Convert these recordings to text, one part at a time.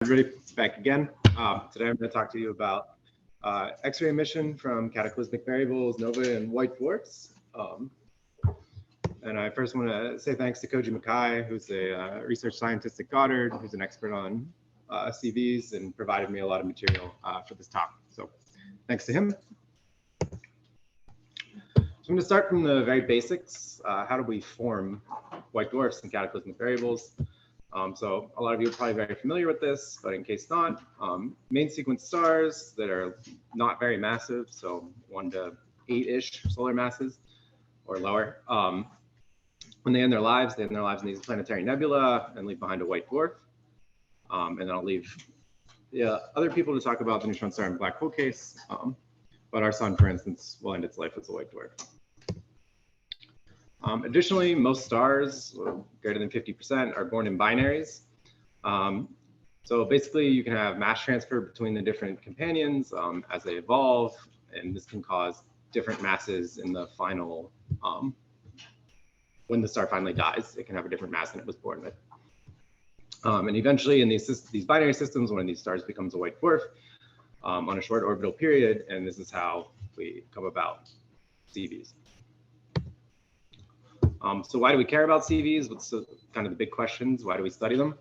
Everybody, back again. Today I'm going to talk to you about X-ray emission from cataclysmic variables, Novae, and white dwarfs. And I first want to say thanks to Koji Makai, who's a research scientist at Goddard, who's an expert on CVs and provided me a lot of material for this talk. So thanks to him. So I'm going to start from the very basics. How do we form white dwarfs and cataclysmic variables? So a lot of you are probably very familiar with this, but in case not, main sequence stars that are not very massive, so 1 to 8-ish solar masses or lower, when they end their lives in these planetary nebula and leave behind a white dwarf. And then I'll leave other people to talk about the neutron star and black hole case, but our sun, for instance, will end its life as a white dwarf. Additionally, most stars, greater than 50%, are born in binaries. So basically, you can have mass transfer between the different companions as they evolve, and this can cause different masses in the final, when the star finally dies, it can have a different mass than it was born with. And eventually, in these binary systems, one of these stars becomes a white dwarf on a short orbital period, and this is how we come about CVs. So why do we care about CVs? What's kind of the big questions? Why do we study them?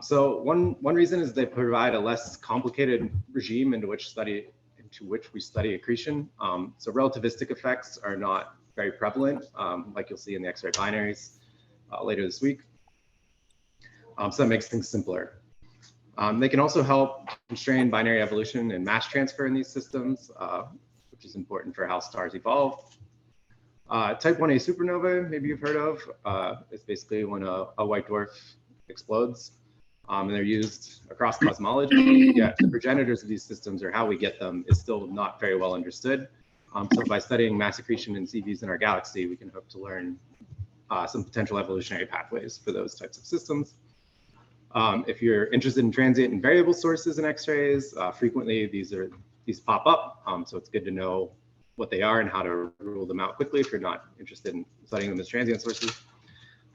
So one reason is they provide a less complicated regime into which we study accretion. So relativistic effects are not very prevalent, like you'll see in the X-ray binaries later this week. So that makes things simpler. They can also help constrain binary evolution and mass transfer in these systems, which is important for how stars evolve. Type 1a supernovae, maybe you've heard of, is basically when a white dwarf explodes, and they're used across cosmology. Yet the progenitors of these systems, or how we get them, is still not very well understood. So by studying mass accretion in CVs in our galaxy, we can hope to learn some potential evolutionary pathways for those types of systems. If you're interested in transient and variable sources in X-rays, frequently these pop up, so it's good to know what they are and how to rule them out quickly if you're not interested in studying them as transient sources.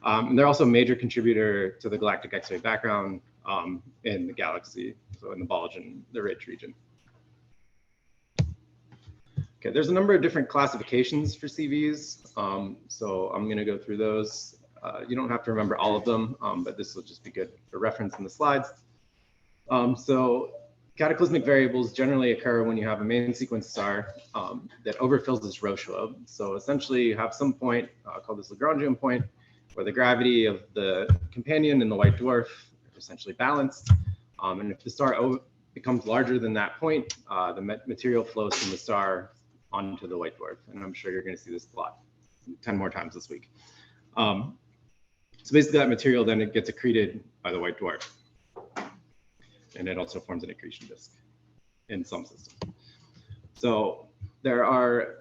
And they're also a major contributor to the galactic X-ray background in the galaxy, so in the bulge and the ridge region. Okay, there's a number of different classifications for CVs, so I'm going to go through those. You don't have to remember all of them, but this will just be good for reference in the slides. So cataclysmic variables generally occur when you have a main sequence star that overfills its Roche-lobe. So essentially, you have some point called this Lagrangian point, where the gravity of the companion and the white dwarf are essentially balanced. And if the star becomes larger than that point, the material flows from the star onto the white dwarf. And I'm sure you're going to see this a lot, 10 more times this week. So basically, that material then it gets accreted by the white dwarf. And it also forms an accretion disk in some systems. So there are,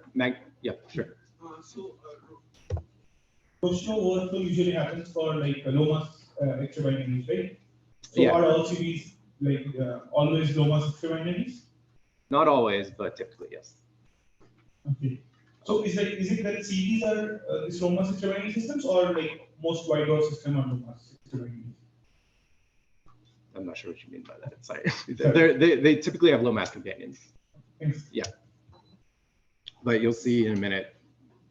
yeah, sure. Roche overflow usually happens for like low mass extra binaries, right? So Yeah. are all CVs like always low mass extra binaries? Not always, but typically, yes. Okay. So is it that CVs are these low mass extra binary systems, or like most white dwarf system are low mass extra binaries? I'm not sure what you mean by that. Sorry. They typically have low mass companions. Thanks. Yeah. But you'll see in a minute,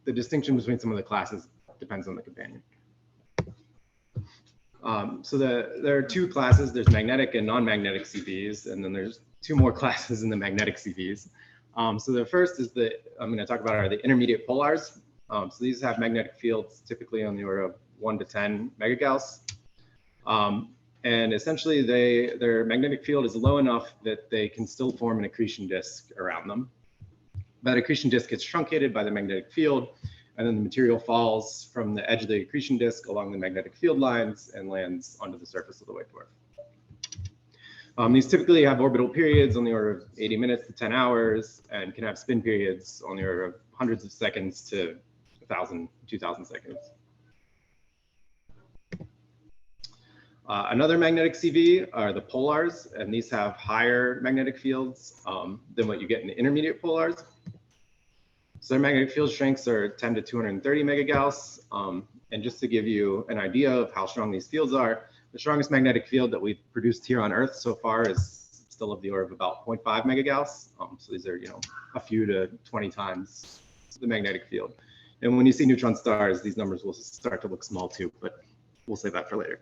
the distinction between some of the classes depends on the companion. So there are two classes. There's magnetic and non-magnetic CVs, and then there's two more classes in the magnetic CVs. So the first is I'm going to talk about are the intermediate polars. So these have magnetic fields typically on the order of 1 to 10 megagauss. And essentially, their magnetic field is low enough that they can still form an accretion disk around them. That accretion disk gets truncated by the magnetic field, and then the material falls from the edge of the accretion disk along the magnetic field lines and lands onto the surface of the white dwarf. These typically have orbital periods on the order of 80 minutes to 10 hours, and can have spin periods on the order of hundreds of seconds to 1,000, 2,000 seconds. Another magnetic CV are the polars, and these have higher magnetic fields than what you get in the intermediate polars. So their magnetic field strengths are 10 to 230 megagauss. And just to give you an idea of how strong these fields are, The strongest magnetic field that we've produced here on Earth so far is still of the order of about 0.5 megagauss. So these are, a few to 20 times the magnetic field. And when you see neutron stars, these numbers will start to look small too, but we'll save that for later.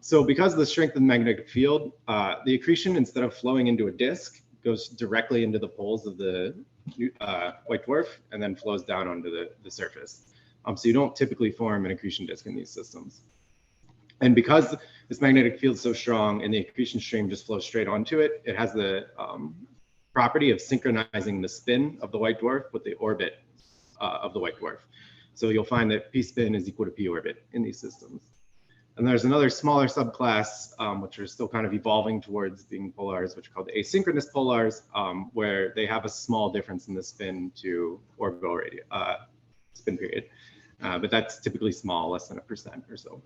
So because of the strength of the magnetic field, the accretion, instead of flowing into a disk, goes directly into the poles of the white dwarf and then flows down onto the surface. So you don't typically form an accretion disk in these systems. And because this magnetic field is so strong and the accretion stream just flows straight onto it, it has the property of synchronizing the spin of the white dwarf with the orbit of the white dwarf. So you'll find that p spin is equal to p orbit in these systems. And there's another smaller subclass, which are still kind of evolving towards being polars, which are called the asynchronous polars, where they have a small difference in the spin to orbital spin period. But that's typically small, less than 1% or so.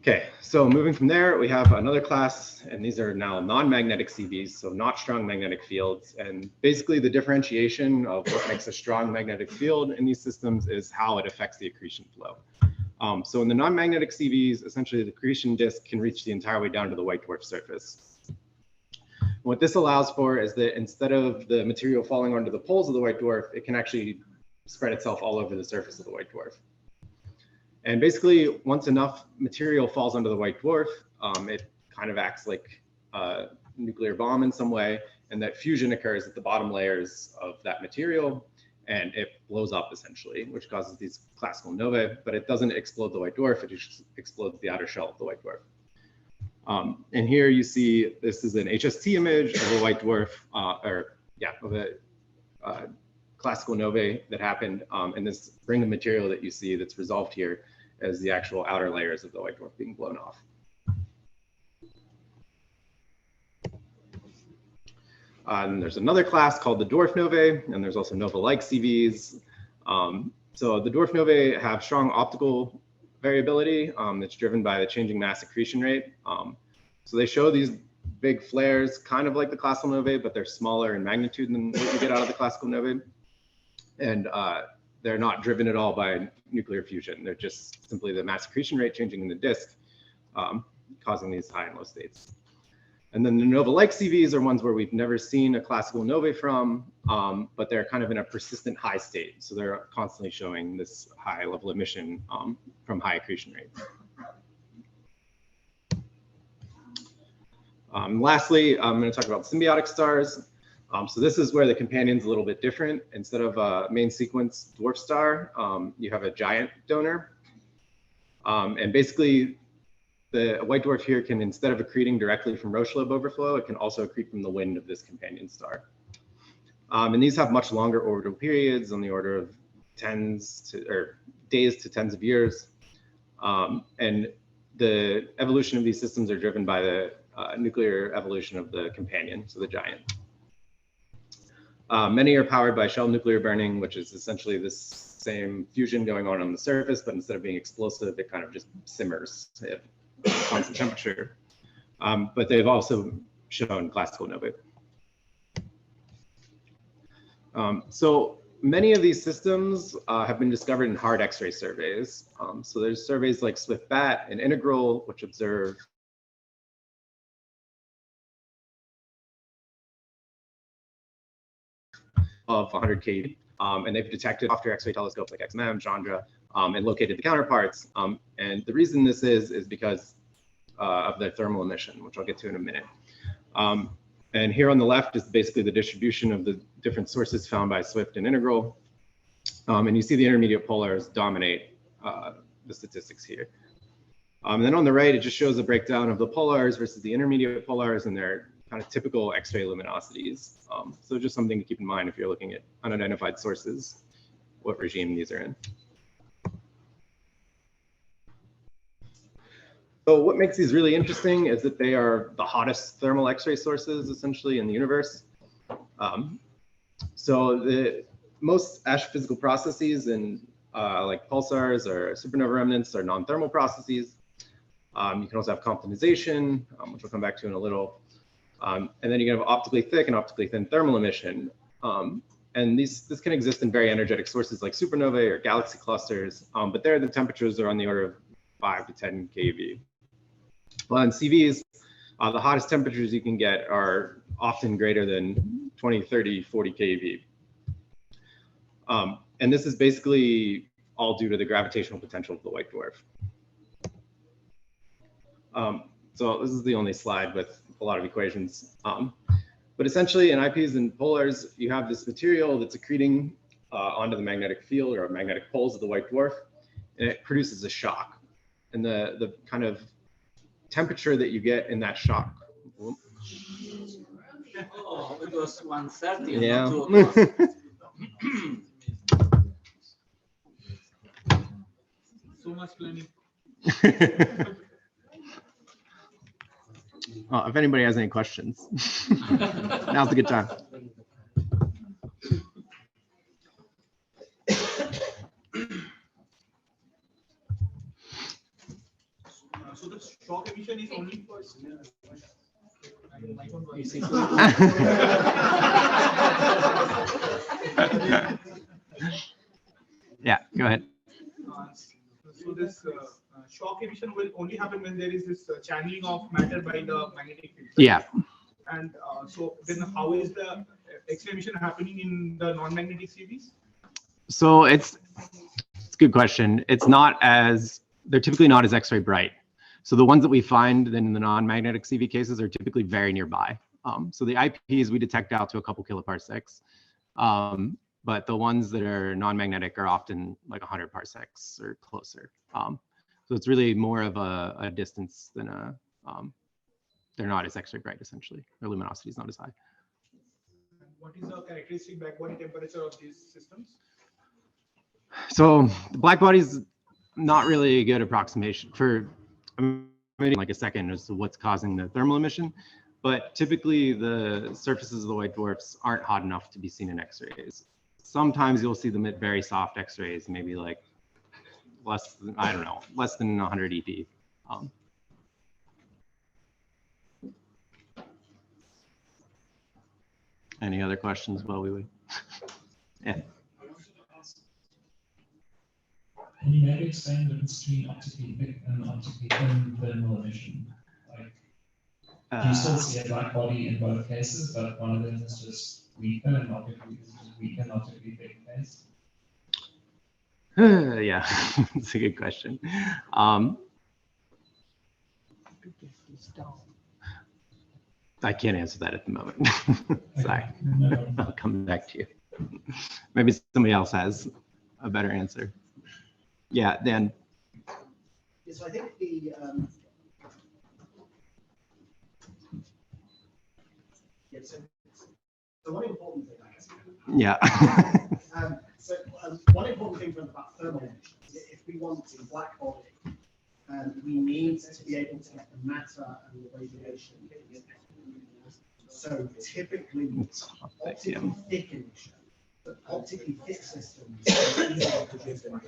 Okay, so moving from there, we have another class, and these are now non-magnetic CVs, so not strong magnetic fields. And basically the differentiation of what makes a strong magnetic field in these systems is how it affects the accretion flow. So in the non-magnetic CVs, essentially the accretion disk can reach the entire way down to the white dwarf surface. What this allows for is that instead of the material falling onto the poles of the white dwarf, it can actually spread itself all over the surface of the white dwarf. And basically, once enough material falls onto the white dwarf, it kind of acts like a nuclear bomb in some way, and that fusion occurs at the bottom layers of that material, and it blows up essentially, which causes these classical novae, but it doesn't explode the white dwarf, it just explodes the outer shell of the white dwarf. And here you see, this is an HST image of a white dwarf, of a classical novae that happened, and this ring of material that you see that's resolved here as the actual outer layers of the white dwarf being blown off. And there's another class called the dwarf novae, and there's also nova-like CVs. So the dwarf novae have strong optical variability that's driven by the changing mass accretion rate. So they show these big flares, kind of like the classical novae, but they're smaller in magnitude than what you get out of the classical novae. And they're not driven at all by nuclear fusion. They're just simply the mass accretion rate changing in the disk, causing these high and low states. And then the nova-like CVs are ones where we've never seen a classical novae from, but they're kind of in a persistent high state. So they're constantly showing this high level emission from high accretion rates. Lastly, I'm going to talk about symbiotic stars. So this is where the companion's a little bit different. Instead of a main sequence dwarf star, you have a giant donor. And basically, the white dwarf here can, instead of accreting directly from Roche lobe overflow, it can also accrete from the wind of this companion star. And these have much longer orbital periods on the order of days to tens of years. And the evolution of these systems are driven by the nuclear evolution of the companion, so the giant. Many are powered by shell nuclear burning, which is essentially this same fusion going on the surface, but instead of being explosive, it kind of just simmers at constant temperature. But they've also shown classical novae. So many of these systems have been discovered in hard X-ray surveys. So there's surveys like SWIFT-BAT and Integral, which observe of 100 keV, and they've detected after X-ray telescopes like XMM, Chandra, and located the counterparts. And the reason this is because of their thermal emission, which I'll get to in a minute. And here on the left is basically the distribution of the different sources found by SWIFT and Integral. And you see the intermediate polars dominate the statistics here. And then on the right, it just shows a breakdown of the polars versus the intermediate polars and their kind of typical X-ray luminosities. So just something to keep in mind if you're looking at unidentified sources, what regime these are in. So what makes these really interesting is that they are the hottest thermal X-ray sources essentially in the universe. So the most astrophysical processes in like pulsars or supernova remnants are non-thermal processes. You can also have comptonization, which we'll come back to in a little. And then you can have optically thick and optically thin thermal emission. And this can exist in very energetic sources like supernovae or galaxy clusters, but there the temperatures are on the order of 5 to 10 keV. Well, in CVs, the hottest temperatures you can get are often greater than 20, 30, 40 keV. And this is basically all due to the gravitational potential of the white dwarf. So this is the only slide with a lot of equations. But essentially in IPs and polars, you have this material that's accreting onto the magnetic field or magnetic poles of the white dwarf, and it produces a shock. And the kind of temperature that you get in that shock. Oh, it was 130. Yeah. So much planning. If anybody has any questions, now's a good time. So the shock emission is only for Yeah, go ahead. So this shock emission will only happen when there is this channeling of matter by the magnetic field. Yeah. And so then how is the X-ray emission happening in the non-magnetic CVs? So it's a good question. It's not as, they're typically not as X-ray bright. So the ones that we find then in the non-magnetic CV cases are typically very nearby. So the IPs we detect out to a couple kiloparsecs. But the ones that are non-magnetic are often like 100 parsecs or closer. So it's really more of a distance than a, they're not as X-ray bright essentially. Their luminosity is not as high. What is the characteristic backbone temperature of these systems? So the black body is not really a good approximation for, like a second as to what's causing the thermal emission. But typically the surfaces of the white dwarfs aren't hot enough to be seen in X-rays. Sometimes you'll see them at very soft X-rays, maybe like less than, I don't know, less than 100 EP. Any other questions while we wait? Yeah. Can you maybe explain the difference between optically thick and optically thin thermal emission? Like, do you still see a black body in both cases, but one of them is just weaker and optically thick phase? Yeah, it's a good question. I can't answer that at the moment. Sorry. No. I'll come back to you. Maybe somebody else has a better answer. Yeah, Dan. Yes, I think the so one important thing, I guess. Yeah. One important thing about thermal emission is that if we want a black body, we need to be able to get the matter and the radiation. So typically, optically thick emission, but optically thick systems are easy to produce in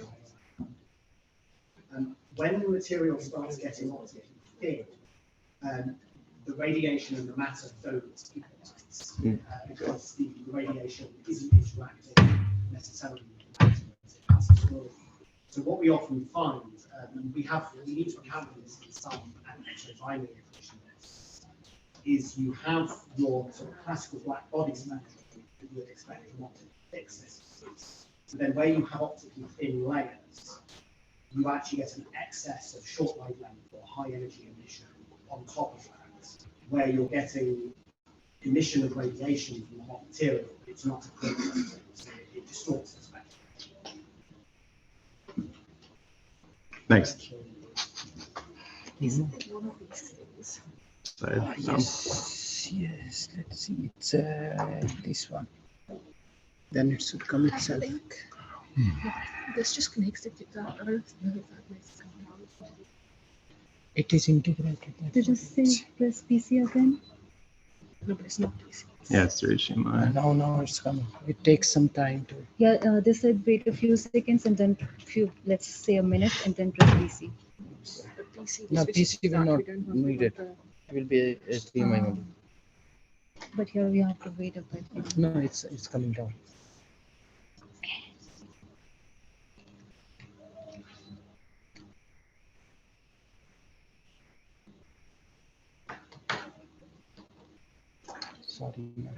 when the material starts getting optically thin, the radiation and the matter don't equalize because the radiation isn't interacting necessarily with the matter as it passes through. So what we often find, and we need to account for this in some X-ray binary equation, is you have your sort of classical black body spectrum that you would expect from optically thick systems. So then where you have optically thin layers, you actually get an excess of short wavelength or high energy emission on top of that, where you're getting emission of radiation from the hot material. It's not equivalent, so it distorts the spectrum. Thanks. Isn't it one of these things? Yes, let's see, it's this one. Then it should come itself. This just connects it to the earth. It is integrated. Did you say press PC again? No, but it's not PC. Yeah, it's Hiroshima. No, it's coming. It takes some time to. Yeah, they said wait a few seconds and then let's say a minute and then press PC. No, PC will not need it. It will be a HDMI only. But here we have to wait a bit. No, it's coming down. sorry.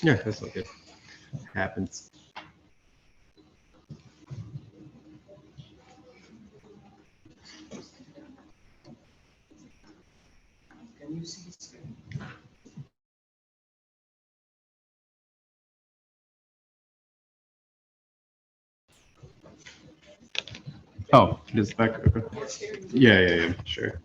Yeah, that's okay. Happens. Can you see the screen? Oh, it is back. Okay. Yeah, sure.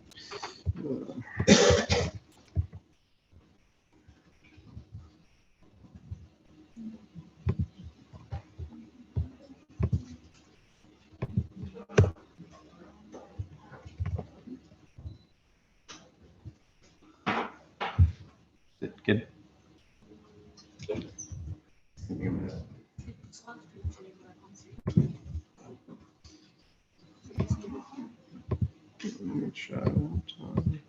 Is it good? Let me try one time.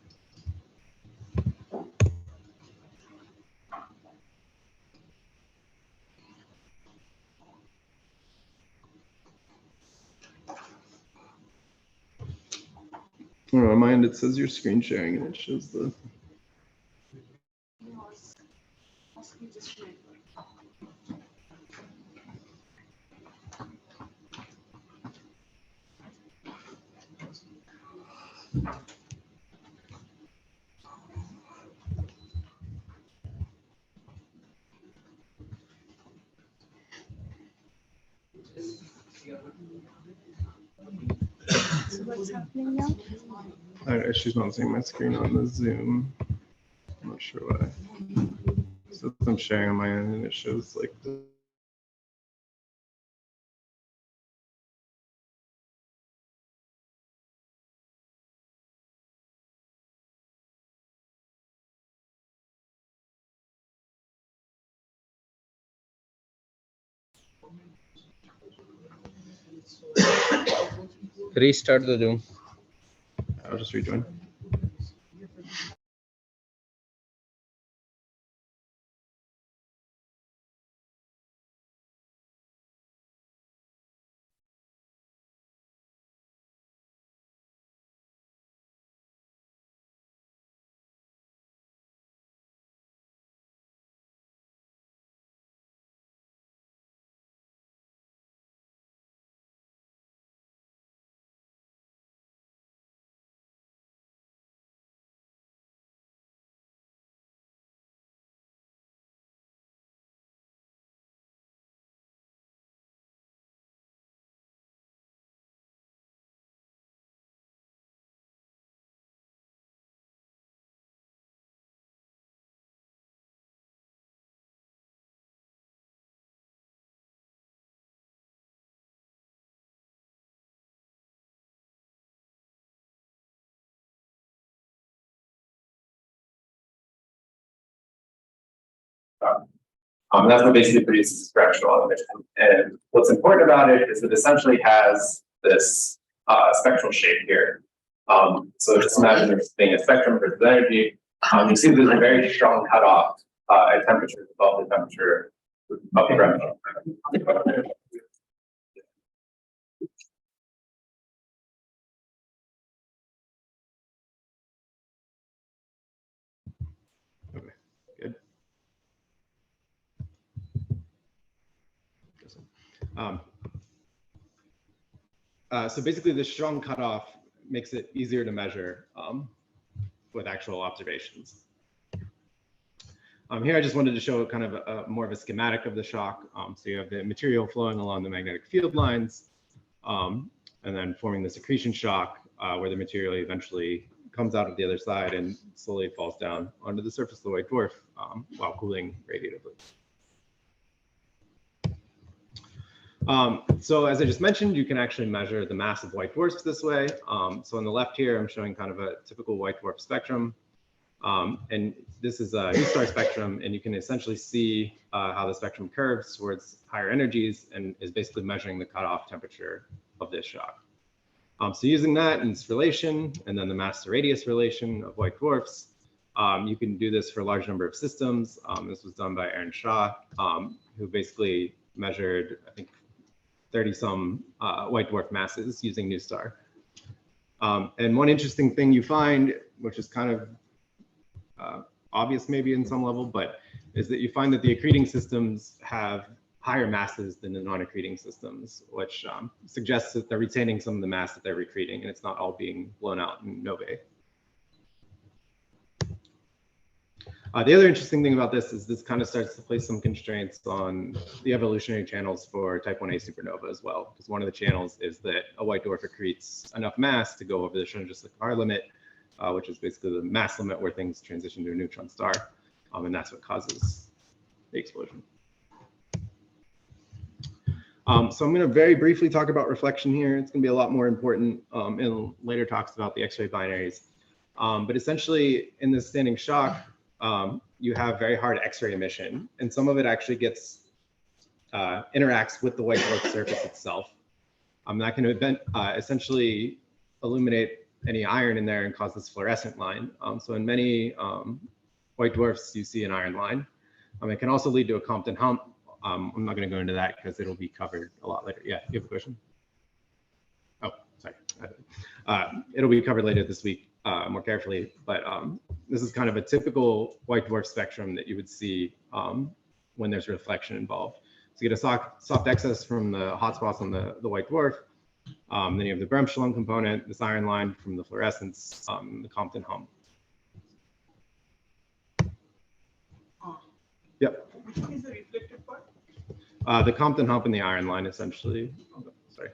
Oh, on my end, it says you're screen sharing and it shows the. So what's happening now? She's not seeing my screen on the Zoom. I'm not sure why. So I'm sharing on my end and it shows like the. Restart the Zoom. I'll just rejoin. That's what basically produces fractional emission. And what's important about it is it essentially has this spectral shape here. So just imagine there's being a spectrum versus energy. You see there's a very strong cutoff at temperatures above the temperature of the ground. Okay, good. So basically, the strong cutoff makes it easier to measure with actual observations. Here, I just wanted to show kind of more of a schematic of the shock. So you have the material flowing along the magnetic field lines, and then forming this accretion shock, where the material eventually comes out of the other side and slowly falls down onto the surface of the white dwarf while cooling radiatively. So as I just mentioned, you can actually measure the mass of white dwarfs this way. So on the left here, I'm showing kind of a typical white dwarf spectrum. And this is a new star spectrum, and you can essentially see how the spectrum curves towards higher energies and is basically measuring the cutoff temperature of this shock. So using that and its relation, and then the mass to radius relation of white dwarfs, you can do this for a large number of systems. This was done by Aaron Shaw, who basically measured, I think, 30-some white dwarf masses using NuSTAR. And one interesting thing you find, which is kind of obvious maybe in some level, but is that you find that the accreting systems have higher masses than the non-accreting systems, which suggests that they're retaining some of the mass that they're accreting, and it's not all being blown out in Novae. The other interesting thing about this is this kind of starts to place some constraints on the evolutionary channels for type 1a supernova as well, because one of the channels is that a white dwarf accretes enough mass to go over the Schoendienst-Hare limit, which is basically the mass limit where things transition to a neutron star, and that's what causes the explosion. So I'm going to very briefly talk about reflection here. It's going to be a lot more important in later talks about the X-ray binaries. But essentially, in this standing shock, you have very hard X-ray emission, and some of it actually gets interacts with the white dwarf surface itself. That can essentially illuminate any iron in there and cause this fluorescent line. So in many white dwarfs, you see an iron line. It can also lead to a Compton hump. I'm not going to go into that because it'll be covered a lot later. Yeah, you have a question? Oh, sorry. It'll be covered later this week more carefully, but this is kind of a typical white dwarf spectrum that you would see when there's reflection involved. So you get a soft excess from the hotspots on the white dwarf. Then you have the Bremsstrahlung component, this iron line from the fluorescence, the Compton hump. Yep. Which one is the reflected part? The Compton hump and the iron line, essentially. Oh, sorry.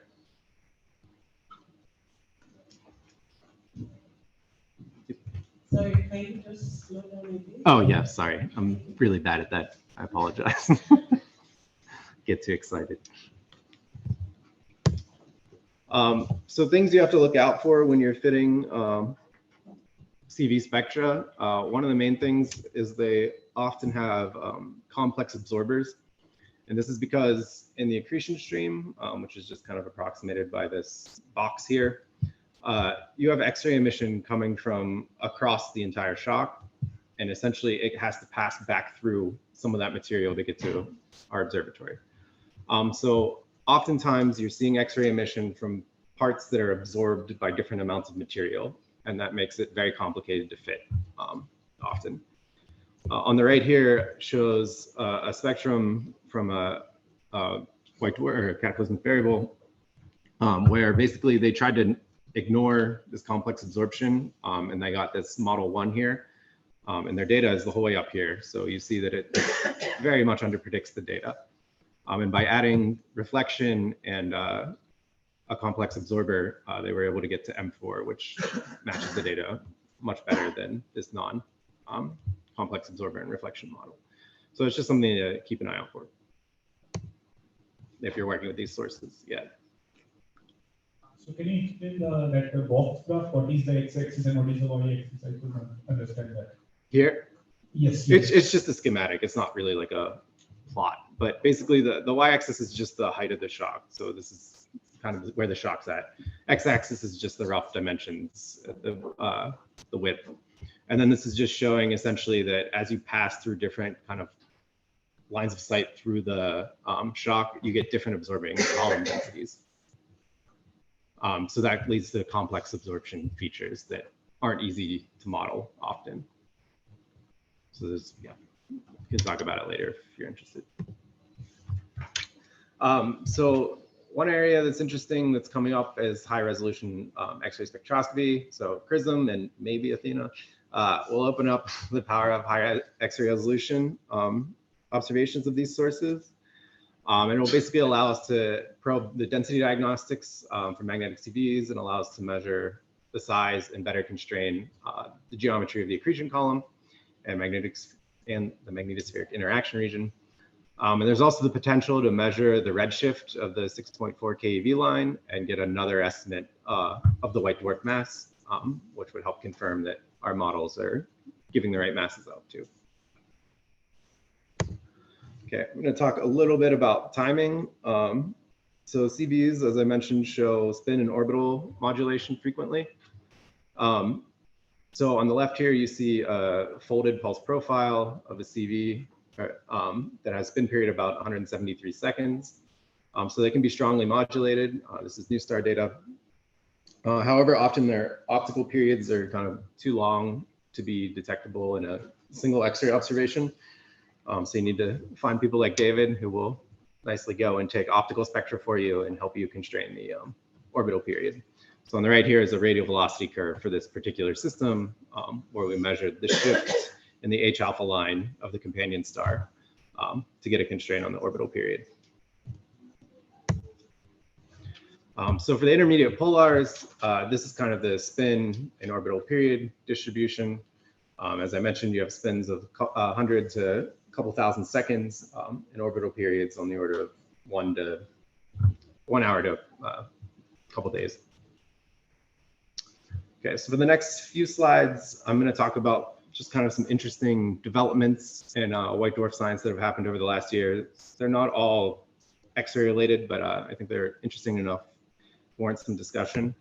Sorry, can you just slow down a bit? Oh, yeah, sorry. I'm really bad at that. I apologize. Get too excited. So things you have to look out for when you're fitting CV spectra. One of the main things is they often have complex absorbers. And this is because in the accretion stream, which is just kind of approximated by this box here, you have X-ray emission coming from across the entire shock. And essentially it has to pass back through some of that material to get to our observatory. So oftentimes you're seeing X-ray emission from parts that are absorbed by different amounts of material, and that makes it very complicated to fit often. On the right here shows a spectrum from a white dwarf or a cataclysmic variable, where basically they tried to ignore this complex absorption, and they got this model 1 here, and their data is the whole way up here. So you see that it very much underpredicts the data. And by adding reflection and a complex absorber, they were able to get to M4, which matches the data much better than this non-complex absorber and reflection model. So it's just something to keep an eye out for if you're working with these sources. Yeah. So can you explain that box graph? What is the x-axis and what is the y-axis? I could not understand that. Here? Yes. Yes. It's just a schematic. It's not really like a plot, but basically the y-axis is just the height of the shock. So this is kind of where the shock's at. X-axis is just the rough dimensions, the width. And then this is just showing essentially that as you pass through different kind of lines of sight through the shock, you get different absorbing column densities. So that leads to complex absorption features that aren't easy to model often. So there's, yeah, we can talk about it later if you're interested. So one area that's interesting that's coming up is high resolution X-ray spectroscopy. So Prism and maybe Athena will open up the power of high X-ray resolution observations of these sources. And it will basically allow us to probe the density diagnostics for magnetic CVs and allow us to measure the size and better constrain the geometry of the accretion column and the magnetospheric interaction region. And there's also the potential to measure the redshift of the 6.4 keV line and get another estimate of the white dwarf mass, which would help confirm that our models are giving the right masses out too. Okay, I'm going to talk a little bit about timing. So CVs, as I mentioned, show spin and orbital modulation frequently. So on the left here, you see a folded pulse profile of a CV that has spin period about 173 seconds. So they can be strongly modulated. This is NuStar data. However, often their optical periods are kind of too long to be detectable in a single X-ray observation. So you need to find people like David who will nicely go and take optical spectra for you and help you constrain the orbital period. So on the right here is a radial velocity curve for this particular system, where we measured the shift in the H alpha line of the companion star to get a constraint on the orbital period. So for the intermediate polars, this is kind of the spin and orbital period distribution. As I mentioned, you have spins of 100 to a couple thousand seconds, and orbital periods on the order of 1 hour to a couple days. Okay, so for the next few slides, I'm going to talk about just kind of some interesting developments in white dwarf science that have happened over the last year. They're not all X-ray related, but I think they're interesting enough to warrant some discussion.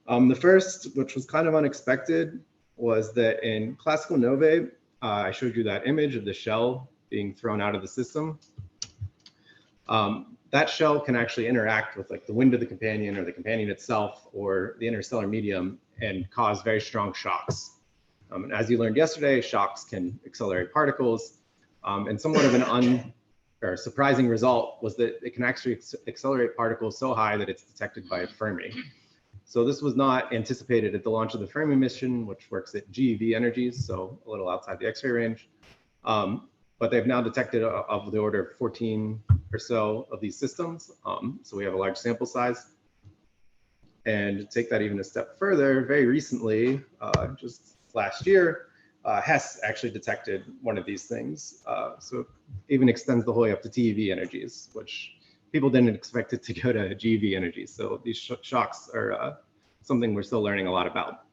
The first, which was kind of unexpected, was that in classical Novae, I showed you that image of the shell being thrown out of the system. That shell can actually interact with like the wind of the companion or the companion itself or the interstellar medium and cause very strong shocks. And as you learned yesterday, shocks can accelerate particles. And somewhat of an surprising result was that it can actually accelerate particles so high that it's detected by a Fermi. So this was not anticipated at the launch of the Fermi mission, which works at GeV energies, so a little outside the X-ray range. But they've now detected of the order of 14 or so of these systems. So we have a large sample size. And to take that even a step further, very recently, just last year, Hess actually detected one of these things. So it even extends the whole way up to TeV energies, which people didn't expect it to go to GeV energies. So these shocks are something we're still learning a lot about.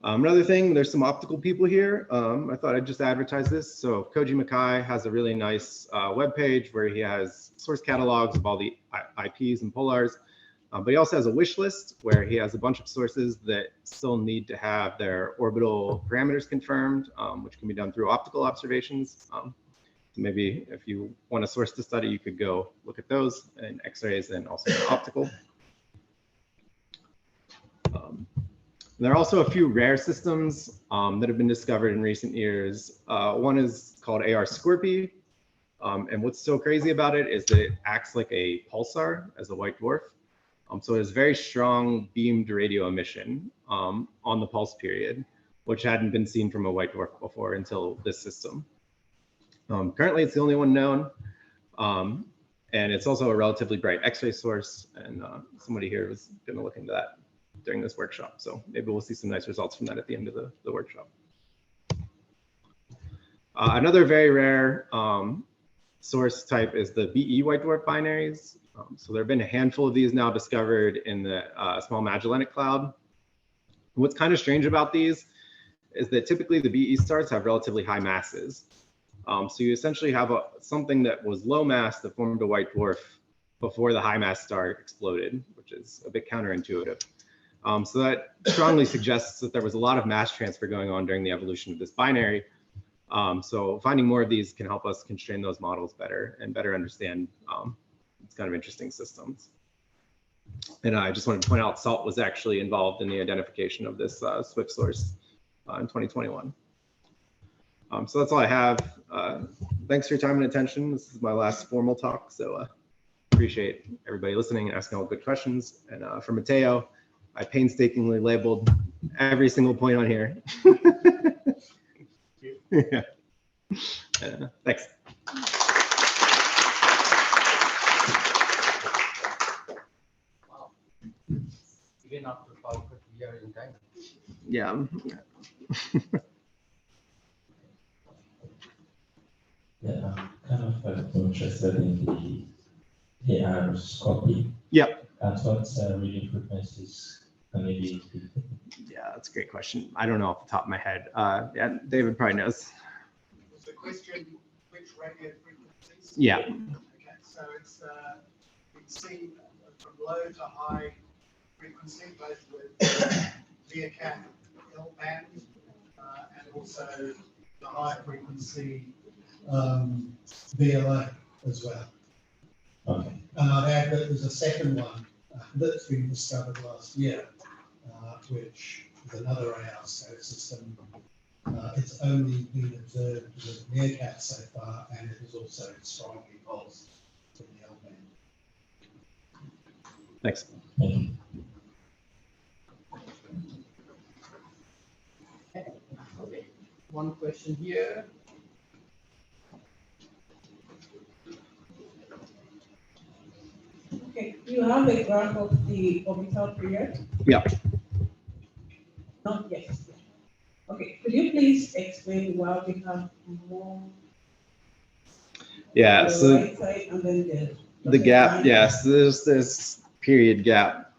Another thing, there's some optical people here. I thought I'd just advertise this. So Koji Makai has a really nice webpage where he has source catalogs of all the IPs and polars, but he also has a wish list where he has a bunch of sources that still need to have their orbital parameters confirmed, which can be done through optical observations. Maybe if you want a source to study, you could go look at those in X-rays and also optical. There are also a few rare systems that have been discovered in recent years. One is called AR Scorpii. And what's so crazy about it is that it acts like a pulsar as a white dwarf. So it has very strong beamed radio emission on the pulse period, which hadn't been seen from a white dwarf before until this system. Currently, it's the only one known. And it's also a relatively bright X-ray source. And somebody here was going to look into that during this workshop. So maybe we'll see some nice results from that at the end of the workshop. Another very rare source type is the BE white dwarf binaries. So there have been a handful of these now discovered in the Small Magellanic Cloud. What's kind of strange about these is that typically the BE stars have relatively high masses. So you essentially have something that was low mass that formed a white dwarf before the high mass star exploded, which is a bit counterintuitive. So that strongly suggests that there was a lot of mass transfer going on during the evolution of this binary. So finding more of these can help us constrain those models better and better understand these kind of interesting systems. And I just wanted to point out SALT was actually involved in the identification of this SWIFT source in 2021. So that's all I have. Thanks for your time and attention. This is my last formal talk, so appreciate everybody listening and asking all good questions. And for Matteo, I painstakingly labeled every single point on here. Yeah. Thanks. Wow. Even after 40 years in time. Yeah. Yeah, I'm kind of interested in the Hare Scorpii. Yep. That's what reading frequencies can maybe. Yeah, that's a great question. I don't know off the top of my head. Yeah, David probably knows. Was the question which radio frequencies? Yeah. Okay, so it's you can see from low to high frequency, both with VHF L band and also the high frequency VLA as well. Okay. And I'd add that there's a second one that's been discovered last year, which is another AR scope system. It's only been observed with meerkat so far, and it is also strongly pulsed from the L band. Thanks. Okay. One question here. Okay, you have a graph of the orbital period? Yeah. Not yet. Okay, could you please explain why we have more? Yeah. On the So right side and then the gap, yes, there's this period gap.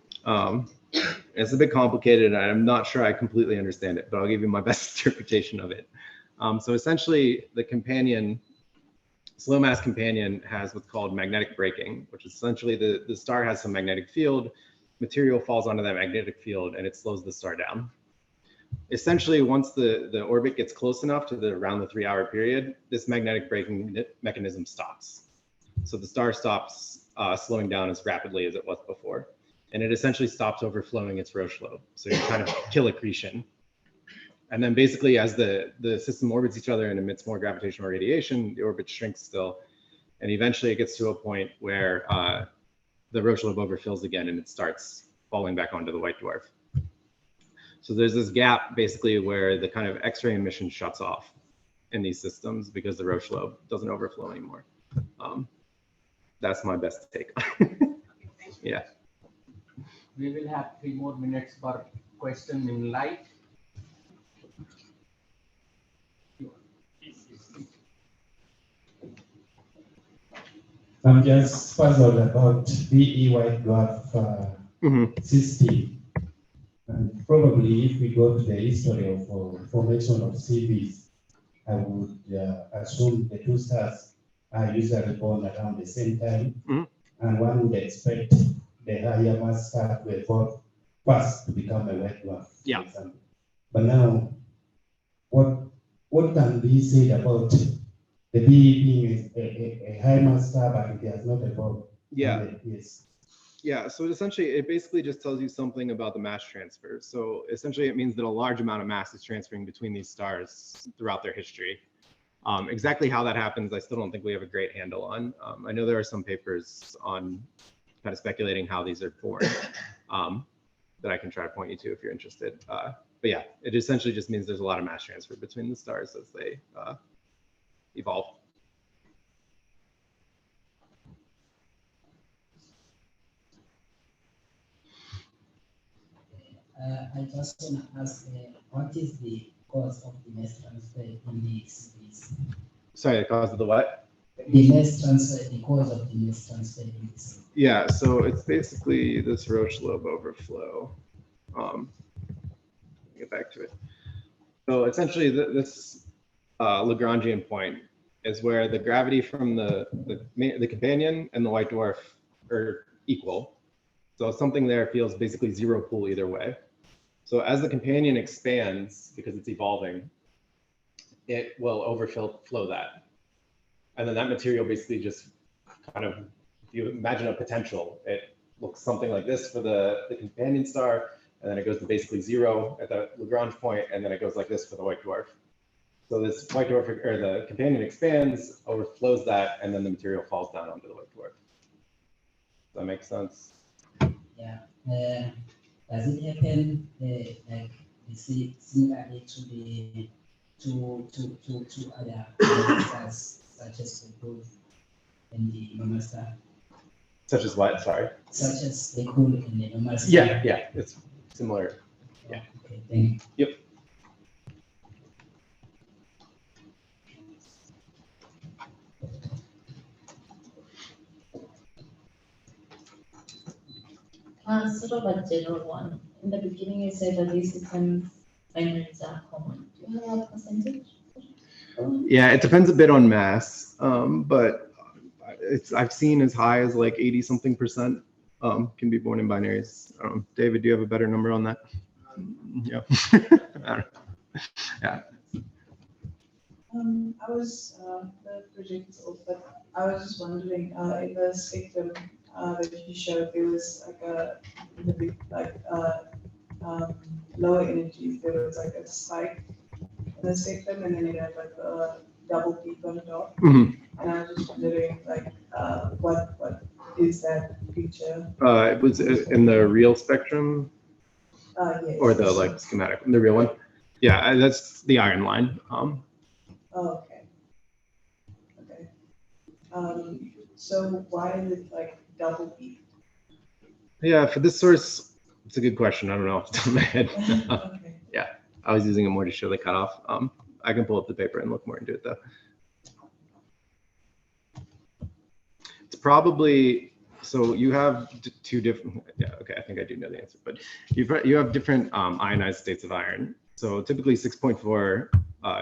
It's a bit complicated, and I'm not sure I completely understand it, but I'll give you my best interpretation of it. So essentially, the companion, slow mass companion, has what's called magnetic braking, which is essentially the star has some magnetic field, material falls onto that magnetic field, and it slows the star down. Essentially, once the orbit gets close enough to around the 3-hour period, this magnetic braking mechanism stops. So the star stops slowing down as rapidly as it was before. And it essentially stops overflowing its Roche lobe. So you kind of kill accretion. And then basically as the system orbits each other and emits more gravitational radiation, the orbit shrinks still. And eventually it gets to a point where the Roche lobe overfills again and it starts falling back onto the white dwarf. So there's this gap basically where the kind of X-ray emission shuts off in these systems because the Roche lobe doesn't overflow anymore. That's my best take. Yeah. We will have 3 more minutes per question in light. I'm just puzzled about VE white dwarf system. And probably if we go to the history of formation of CVs, I would assume the 2 stars are usually born around the same time. And one would expect the higher mass star to evolve first to become a white dwarf. Yeah. But now, what can be said about the VE being a high mass star, but it has not evolved? Yeah. Yes. Yeah, so essentially it basically just tells you something about the mass transfer. So essentially it means that a large amount of mass is transferring between these stars throughout their history. Exactly how that happens, I still don't think we have a great handle on. I know there are some papers on kind of speculating how these are born that I can try to point you to if you're interested. But yeah, it essentially just means there's a lot of mass transfer between the stars as they evolve. I just want to ask, what is the cause of the mass transfer in the CVs? Sorry, the cause of the what? The mass transfer, the cause of the mass transfer in the CVs. Yeah, so it's basically this Roche lobe overflow. Get back to it. So essentially, this Lagrangian point is where the gravity from the companion and the white dwarf are equal. So something there feels basically zero pull either way. So as the companion expands, because it's evolving, it will overflow that. And then that material basically just kind of, if you imagine a potential, it looks something like this for the companion star, and then it goes to basically 0 at the Lagrange point, and then it goes like this for the white dwarf. So this white dwarf, or the companion expands, overflows that, and then the material falls down onto the white dwarf. Does that make sense? Yeah. Does it happen like similarly to the to other stars such as the Dwarf and the normal star? Such as what? Sorry. Such as the Cool and the normal star. Yeah, it's similar. Yeah. Okay, thank you. Yep. Sort of a general one. In the beginning, you said that these systems binaries are common. Do you have a percentage? Yeah, it depends a bit on mass, but I've seen as high as like 80-something% can be born in binaries. David, do you have a better number on that? Yeah. Yeah. I was the project is old, but I was just wondering in the spectrum that you showed, there was like a big lower energies, there was like a spike in the spectrum, and then it had like a double peak on top. Mhm. And I was just wondering, like, what is that feature? It was in the real spectrum Yes. or the like schematic, the real one. Yeah, that's the iron line. Oh, okay. Okay. So why is it like double peak? Yeah, for this source, it's a good question. I don't know off the top of my head. Okay. Yeah, I was using it more to show the cutoff. I can pull up the paper and look more into it though. It's probably, so you have two different, yeah, okay, I think I do know the answer, but you have different ionized states of iron. So typically 6.4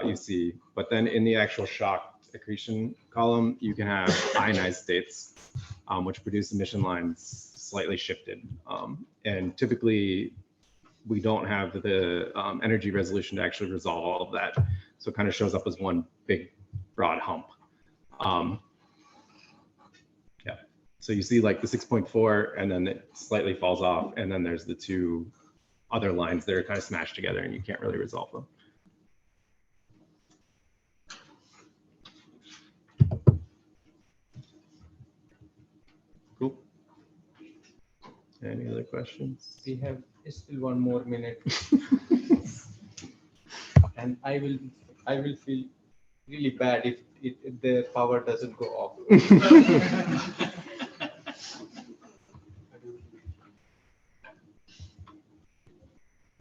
you see, but then in the actual shock accretion column, you can have ionized states, which produce emission lines slightly shifted. And typically we don't have the energy resolution to actually resolve all of that. So it kind of shows up as one big broad hump. Yeah, so you see like the 6.4 and then it slightly falls off. And then there's the two other lines that are kind of smashed together and you can't really resolve them. Cool. Any other questions? We have still one more minute. And I will feel really bad if the power doesn't go off.